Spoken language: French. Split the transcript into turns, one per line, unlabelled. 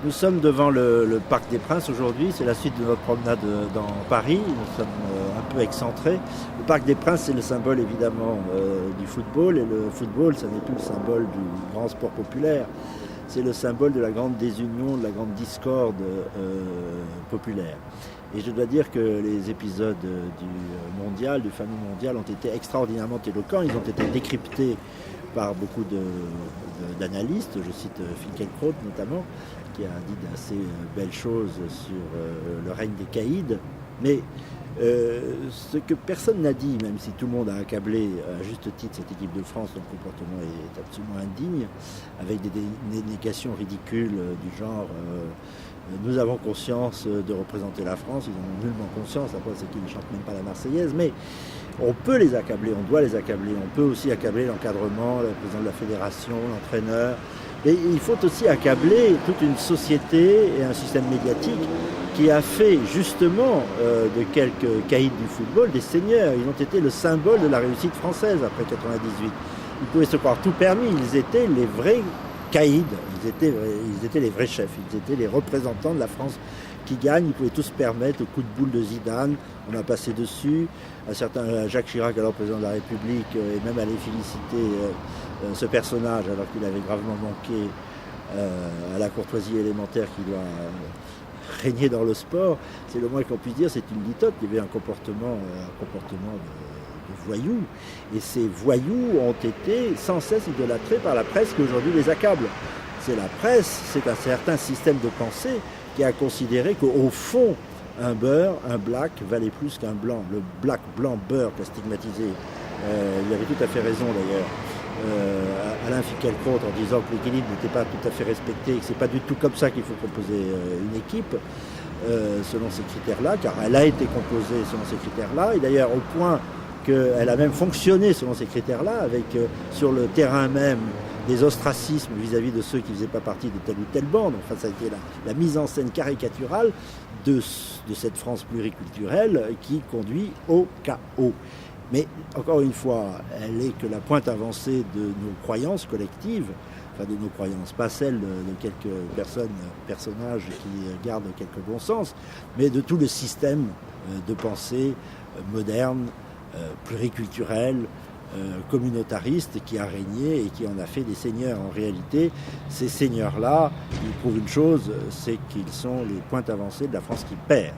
Nous sommes devant le Parc des Princes aujourd'hui, c'est la suite de notre promenade dans Paris, nous sommes un peu excentrés. Le Parc des Princes, c'est le symbole évidemment du football, et le football, ça n'est plus le symbole du grand sport populaire, c'est le symbole de la grande désunion, de la grande discorde populaire. Et je dois dire que les épisodes du mondial, du fameux mondial, ont été extraordinairement éloquents, ils ont été décryptés par beaucoup d'analystes, je cite Finkielkraut notamment, qui a dit d'assez belles choses sur le règne des caïds. Mais ce que personne n'a dit, même si tout le monde a accablé à juste titre cette équipe de France, dont le comportement est absolument indigne, avec des dénégations ridicules du genre nous avons conscience de représenter la France, ils en ont nullement conscience, après c'est qu'ils ne chantent même pas la Marseillaise, mais on peut les accabler, on doit les accabler, on peut aussi accabler l'encadrement, le président de la fédération, l'entraîneur, et il faut aussi accabler toute une société et un système médiatique qui a fait justement de quelques caïds du football des seigneurs. Ils ont été le symbole de la réussite française après 98. Ils pouvaient se croire tout permis, ils étaient les vrais caïds, ils étaient les vrais chefs, ils étaient les représentants de la France qui gagne, ils pouvaient tous se permettre au coup de boule de Zidane, on a passé dessus, à Jacques Chirac, alors président de la République, et même allait féliciter ce personnage alors qu'il avait gravement manqué à la courtoisie élémentaire qui doit régner dans le sport. C'est le moins qu'on puisse dire, c'est une litote, il y avait un comportement de voyous, et ces voyous ont été sans cesse idolâtrés par la presse qui aujourd'hui les accable. C'est la presse, c'est un certain système de pensée qui a considéré qu'au fond, un beurre, un black, valait plus qu'un blanc. Le black, blanc, beurre qu'a stigmatisé. Il avait tout à fait raison d'ailleurs. Alain Finkielkraut en disant que l'équilibre n'était pas tout à fait respecté, et que c'est pas du tout comme ça qu'il faut composer une équipe, selon ces critères-là, car elle a été composée selon ces critères-là, et d'ailleurs au point qu'elle a même fonctionné selon ces critères-là, avec sur le terrain même des ostracismes vis-à-vis de ceux qui ne faisaient pas partie de telle ou telle bande. Enfin, ça a été la mise en scène caricaturale de cette France pluriculturelle qui conduit au chaos. Mais encore une fois, elle n'est que la pointe avancée de nos croyances collectives, enfin de nos croyances, pas celles de quelques personnages qui gardent quelques bon sens, mais de tout le système de pensée moderne, pluriculturel, communautariste qui a régné et qui en a fait des seigneurs. En réalité, ces seigneurs-là, ils prouvent une chose, c'est qu'ils sont les pointes avancées de la France qui perd.